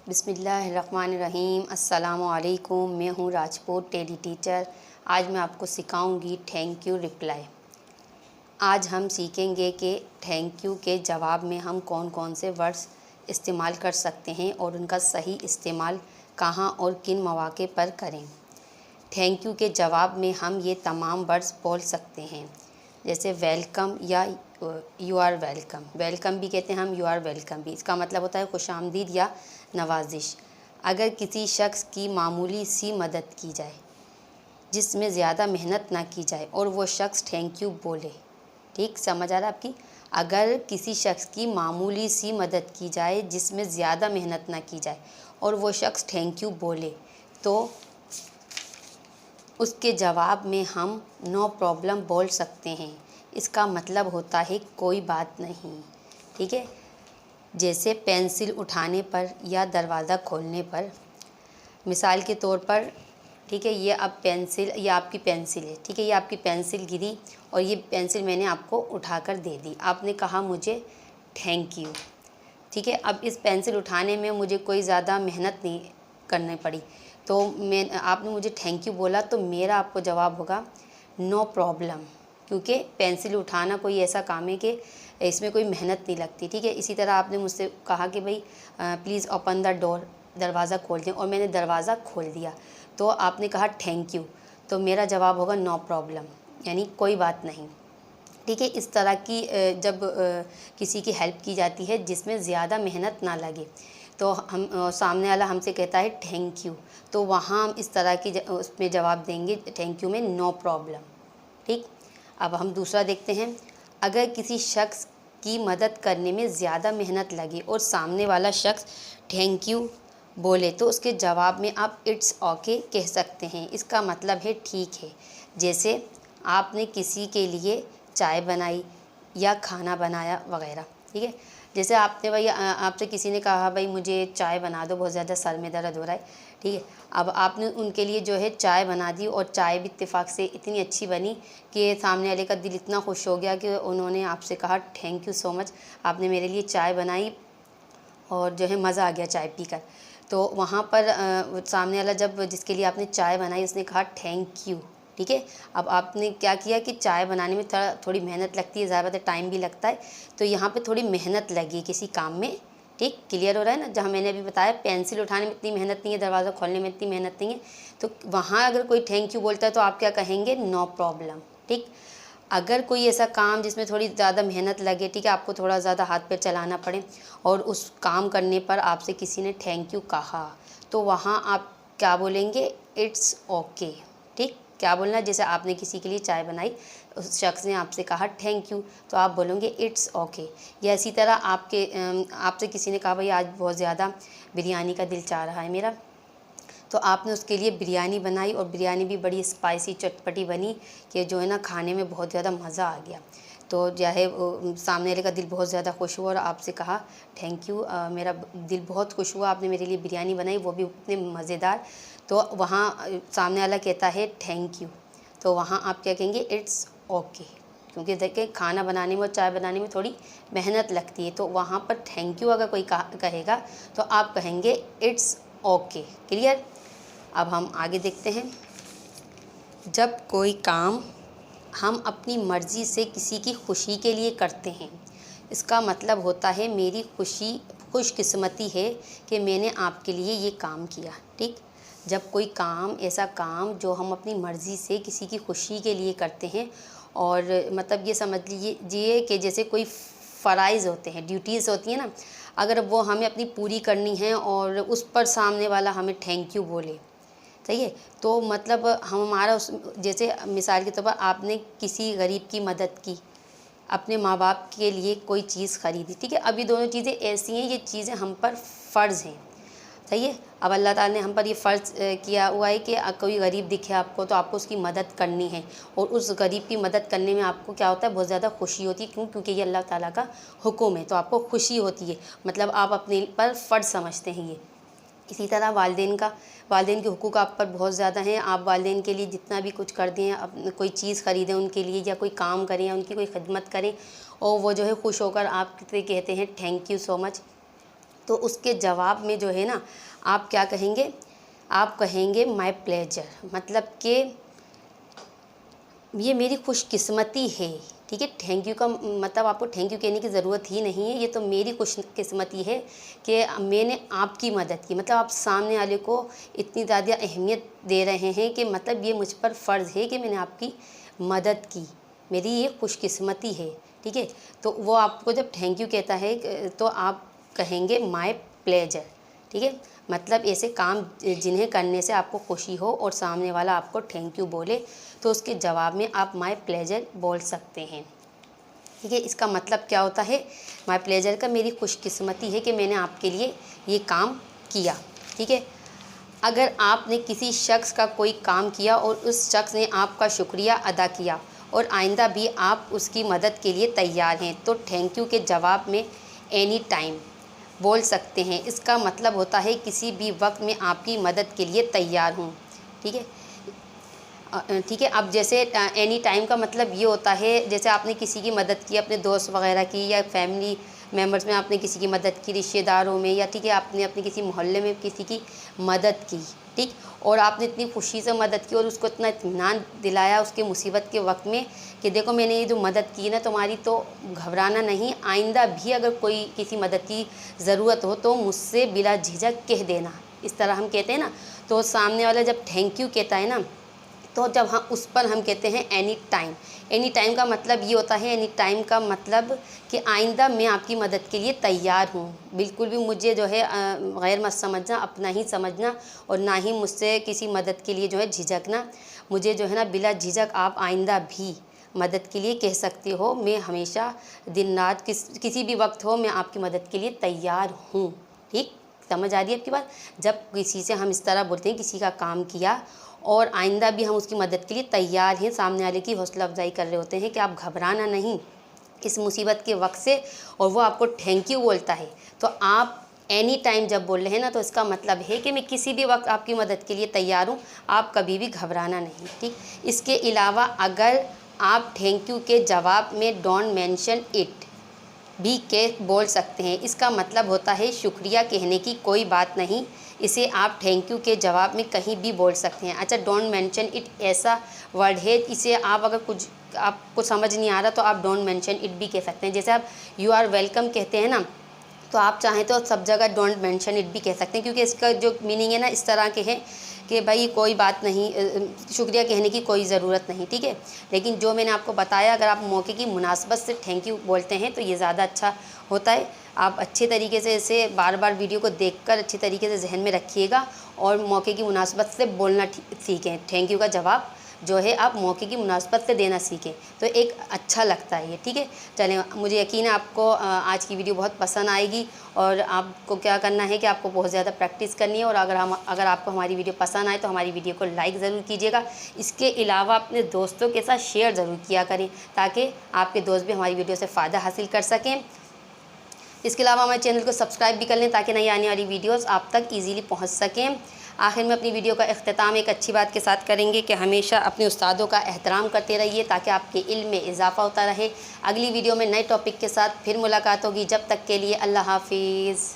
बिस्मिल्लाहिर्रहमानिर्रहीम। अस्सलामु अलैकुम। मैं हूँ राजपूत टेली टीचर। आज मैं आपको सिखाऊंगी थैंक यू रिप्लाई। आज हम सीखेंगे कि थैंक यू के जवाब में हम कौन कौन से वर्ड्स इस्तेमाल कर सकते हैं और उनका सही इस्तेमाल कहाँ और किन मौके पर करें। थैंक यू के जवाब में हम ये तमाम वर्ड्स बोल सकते हैं, जैसे वेलकम या यू आर वेलकम। वेलकम भी कहते हैं हम, यू आर वेलकम भी। इसका मतलब होता है खुशामदीद या नवाजिश। अगर किसी शख्स की मामूली सी मदद की जाए जिसमें ज़्यादा मेहनत ना की जाए और वो शख्स थैंक यू बोले, ठीक समझ आ रहा है आपकी? अगर किसी शख्स की मामूली सी मदद की जाए जिसमें ज़्यादा मेहनत ना की जाए और वो शख्स थैंक यू बोले, तो उसके जवाब में हम नो प्रॉब्लम बोल सकते हैं। इसका मतलब होता है कोई बात नहीं, ठीक है। जैसे पेंसिल उठाने पर या दरवाज़ा खोलने पर, मिसाल के तौर पर, ठीक है, ये अब पेंसिल, ये आपकी पेंसिल है, ठीक है, ये आपकी पेंसिल गिरी और ये पेंसिल मैंने आपको उठाकर दे दी। आपने कहा मुझे थैंक यू, ठीक है। अब इस पेंसिल उठाने में मुझे कोई ज़्यादा मेहनत नहीं करनी पड़ी, तो आपने मुझे थैंक यू बोला, तो मेरा आपको जवाब होगा नो प्रॉब्लम, क्योंकि पेंसिल उठाना कोई ऐसा काम है कि इसमें कोई मेहनत नहीं लगती, ठीक है। इसी तरह आपने मुझसे कहा कि भाई प्लीज़ ओपन द डोर, दरवाज़ा खोल दें, और मैंने दरवाज़ा खोल दिया, तो आपने कहा थैंक यू, तो मेरा जवाब होगा नो प्रॉब्लम, यानी कोई बात नहीं, ठीक है। इस तरह की जब किसी की हेल्प की जाती है जिसमें ज़्यादा मेहनत ना लगे, तो हम सामने वाला हमसे कहता है थैंक यू, तो वहाँ हम इस तरह की उसमें जवाब देंगे थैंक यू में नो प्रॉब्लम, ठीक। अब हम दूसरा देखते हैं। अगर किसी शख्स की मदद करने में ज़्यादा मेहनत लगे और सामने वाला शख्स थैंक यू बोले, तो उसके जवाब में आप इट्स ओके कह सकते हैं। इसका मतलब है ठीक है। जैसे आपने किसी के लिए चाय बनाई या खाना बनाया वगैरह, ठीक है। जैसे आपने भाई आपसे किसी ने कहा भाई मुझे चाय बना दो, बहुत ज़्यादा सर में दर्द हो रहा है, ठीक है। अब आपने उनके लिए जो है चाय बना दी और चाय भी इत्तेफाक से इतनी अच्छी बनी कि सामने वाले का दिल इतना खुश हो गया कि उन्होंने आपसे कहा थैंक यू सो मच, आपने मेरे लिए चाय बनाई और जो है मज़ा आ गया चाय पीकर। तो वहाँ पर सामने वाला जब जिसके लिए आपने चाय बनाई उसने कहा थैंक यू, ठीक है। अब आपने क्या किया कि चाय बनाने में थोड़ी मेहनत लगती है, ज़्यादा टाइम भी लगता है, तो यहाँ पे थोड़ी मेहनत लगी किसी काम में, ठीक, क्लियर हो रहा है ना। जहाँ मैंने अभी बताया पेंसिल उठाने में इतनी मेहनत नहीं है, दरवाज़ा खोलने में इतनी मेहनत नहीं है, तो वहाँ अगर कोई थैंक यू बोलता है तो आप क्या कहेंगे, नो प्रॉब्लम, ठीक। अगर कोई ऐसा काम जिसमें थोड़ी ज़्यादा मेहनत लगे, ठीक है, आपको थोड़ा ज़्यादा हाथ पैर चलाना पड़े और उस काम करने पर आपसे किसी ने थैंक यू कहा, तो वहाँ आप क्या बोलेंगे, इट्स ओके, ठीक। क्या बोलना, जैसे आपने किसी के लिए चाय बनाई, उस शख्स ने आपसे कहा थैंक यू, तो आप बोलेंगे इट्स ओके। या इसी तरह आपसे किसी ने कहा भाई आज बहुत ज़्यादा बिरयानी का दिल चाह रहा है मेरा, तो आपने उसके लिए बिरयानी बनाई और बिरयानी भी बड़ी स्पाइसी चटपटी बनी कि जो है ना खाने में बहुत ज़्यादा मज़ा आ गया। तो चाहे सामने वाले का दिल बहुत ज़्यादा खुश हुआ और आपसे कहा थैंक यू, मेरा दिल बहुत खुश हुआ, आपने मेरे लिए बिरयानी बनाई, वो भी उतने मज़ेदार। तो वहाँ सामने वाला कहता है थैंक यू, तो वहाँ आप क्या कहेंगे, इट्स ओके, क्योंकि देखिए खाना बनाने में और चाय बनाने में थोड़ी मेहनत लगती है, तो वहाँ पर थैंक यू अगर कोई कहेगा तो आप कहेंगे इट्स ओके, क्लियर। अब हम आगे देखते हैं। जब कोई काम हम अपनी मर्ज़ी से किसी की खुशी के लिए करते हैं, इसका मतलब होता है मेरी खुशकिस्मती है कि मैंने आपके लिए ये काम किया, ठीक। जब कोई काम, ऐसा काम जो हम अपनी मर्ज़ी से किसी की खुशी के लिए करते हैं, और मतलब ये समझ लीजिए कि जैसे कोई फ़राइज़ होते हैं, ड्यूटीज़ होती हैं ना, अगर वो हमें अपनी पूरी करनी है और उस पर सामने वाला हमें थैंक यू बोले, सही है, तो मतलब हमारा उस, जैसे मिसाल के तौर पर आपने किसी गरीब की मदद की, अपने माँ बाप के लिए कोई चीज़ ख़रीदी, ठीक है। अब ये दोनों चीज़ें ऐसी हैं, ये चीज़ें हम पर फ़र्ज़ हैं, सही है। अब अल्लाह ताला ने हम पर ये फ़र्ज़ किया हुआ है कि कोई गरीब दिखे आपको तो आपको उसकी मदद करनी है, और उस गरीब की मदद करने में आपको क्या होता है, बहुत ज़्यादा खुशी होती है। क्यों? क्योंकि ये अल्लाह ताला का हुक्म है, तो आपको खुशी होती है, मतलब आप अपने पर फ़र्ज़ समझते हैं ये। इसी तरह वालिदैन के हुकूक आप पर बहुत ज़्यादा हैं, आप वालिदैन के लिए जितना भी कुछ कर दें, अब कोई चीज़ ख़रीदें उनके लिए, या कोई काम करें या उनकी कोई खिदमत करें, और वो जो है खुश होकर आपसे कहते हैं थैंक यू सो मच, तो उसके जवाब में जो है ना आप क्या कहेंगे, आप कहेंगे माय प्लेजर, मतलब कि ये मेरी खुशकिस्मती है। ठीक है, थैंक यू का मतलब आपको थैंक यू कहने की ज़रूरत ही नहीं है, ये तो मेरी खुशकिस्मती है कि मैंने आपकी मदद की। मतलब आप सामने वाले को इतनी ज़्यादा अहमियत दे रहे हैं कि मतलब ये मुझ पर फ़र्ज़ है कि मैंने आपकी मदद की, मेरी ये खुशकिस्मती है। ठीक है, तो वो आपको जब थैंक यू कहता है तो आप कहेंगे माय प्लेजर। ठीक है, मतलब ऐसे काम जिन्हें करने से आपको खुशी हो और सामने वाला आपको थैंक यू बोले तो उसके जवाब में आप माय प्लेजर बोल सकते हैं। ठीक है, इसका मतलब क्या होता है, माय प्लेजर का मेरी खुशकिस्मती है कि मैंने आपके लिए ये काम किया। ठीक है, अगर आपने किसी शख्स का कोई काम किया और उस शख्स ने आपका शुक्रिया अदा किया और आइंदा भी आप उसकी मदद के लिए तैयार हैं तो थैंक यू के जवाब में एनी टाइम बोल सकते हैं। इसका मतलब होता है किसी भी वक्त में आपकी मदद के लिए तैयार हूँ। ठीक है, ठीक है, अब जैसे एनी टाइम का मतलब ये होता है जैसे आपने किसी की मदद की, अपने दोस्त वगैरह की या फैमिली मेम्बर्स में आपने किसी की मदद की, रिश्तेदारों में, या ठीक है आपने अपने किसी मोहल्ले में किसी की मदद की। ठीक, और आपने इतनी खुशी से मदद की और उसको इतना इत्मीनान दिलाया उसके मुसीबत के वक्त में कि देखो मैंने ये जो मदद की ना तुम्हारी, तो घबराना नहीं, आइंदा भी अगर कोई किसी मदद की ज़रूरत हो तो मुझसे बिला झिझक कह देना। इस तरह हम कहते हैं ना, तो सामने वाला जब थैंक यू कहता है ना तो जब हम उस पर हम कहते हैं एनी टाइम। एनी टाइम का मतलब ये होता है, एनी टाइम का मतलब कि आइंदा मैं आपकी मदद के लिए तैयार हूँ, बिल्कुल भी मुझे जो है गैर मत समझना, अपना ही समझना और ना ही मुझसे किसी मदद के लिए जो है झिझकना। मुझे जो है ना बिला झिझक आप आइंदा भी मदद के लिए कह सकते हो, मैं हमेशा दिन रात किसी भी वक्त हो मैं आपकी मदद के लिए तैयार हूँ। ठीक, समझ आ रही है आपकी बात। जब किसी से हम इस तरह बोलते हैं किसी का काम किया और आइंदा भी हम उसकी मदद के लिए तैयार हैं, सामने वाले की हौसला अफजाई कर रहे होते हैं कि आप घबराना नहीं इस मुसीबत के वक्त से, और वो आपको थैंक यू बोलता है तो आप एनी टाइम जब बोल रहे हैं ना तो इसका मतलब है कि मैं किसी भी वक्त आपकी मदद के लिए तैयार हूँ, आप कभी भी घबराना नहीं। ठीक, इसके अलावा अगर आप थैंक यू के जवाब में डोंट मेंशन इट भी के बोल सकते हैं। इसका मतलब होता है शुक्रिया कहने की कोई बात नहीं, इसे आप थैंक यू के जवाब में कहीं भी बोल सकते हैं। अच्छा, डोंट मेंशन इट ऐसा वर्ड है, इसे आप अगर कुछ आपको समझ नहीं आ रहा तो आप डोंट मेंशन इट भी कह सकते हैं। जैसे आप यू आर वेलकम कहते हैं ना, तो आप चाहें तो सब जगह डोंट मेंशन इट भी कह सकते हैं, क्योंकि इसका जो मीनिंग है ना इस तरह के हैं कि भाई कोई बात नहीं, शुक्रिया कहने की कोई ज़रूरत नहीं। ठीक है, लेकिन जो मैंने आपको बताया अगर आप मौके की मुनासबत से थैंक यू बोलते हैं तो ये ज़्यादा अच्छा होता है। आप अच्छे तरीके से इसे बार बार वीडियो को देखकर अच्छे तरीके से जहन में रखिएगा और मौके की मुनासबत से बोलना सीखें। थैंक यू का जवाब जो है आप मौके की मुनासबत से देना सीखें तो एक अच्छा लगता है ये। ठीक है, चलें, मुझे यकीन है आपको आज की वीडियो बहुत पसंद आएगी और आपको क्या करना है कि आपको बहुत ज़्यादा प्रैक्टिस करनी है। और अगर आपको हमारी वीडियो पसंद आए तो हमारी वीडियो को लाइक ज़रूर कीजिएगा। इसके अलावा अपने दोस्तों के साथ शेयर ज़रूर किया करें ताकि आपके दोस्त भी हमारी वीडियो से फ़ायदा हासिल कर सकें। इसके अलावा हमारे चैनल को सब्सक्राइब भी कर लें ताकि नई आने वाली वीडियोस आप तक इजीली पहुंच सकें। आखिर में अपनी वीडियो का इख्तिताम एक अच्छी बात के साथ करेंगे कि हमेशा अपने उस्तादों का एहतराम करते रहिए ताकि आपके इल्म में इजाफ़ा होता रहे। अगली वीडियो में नए टॉपिक के साथ फिर मुलाकात होगी, जब तक के लिए अल्लाह हाफिज़।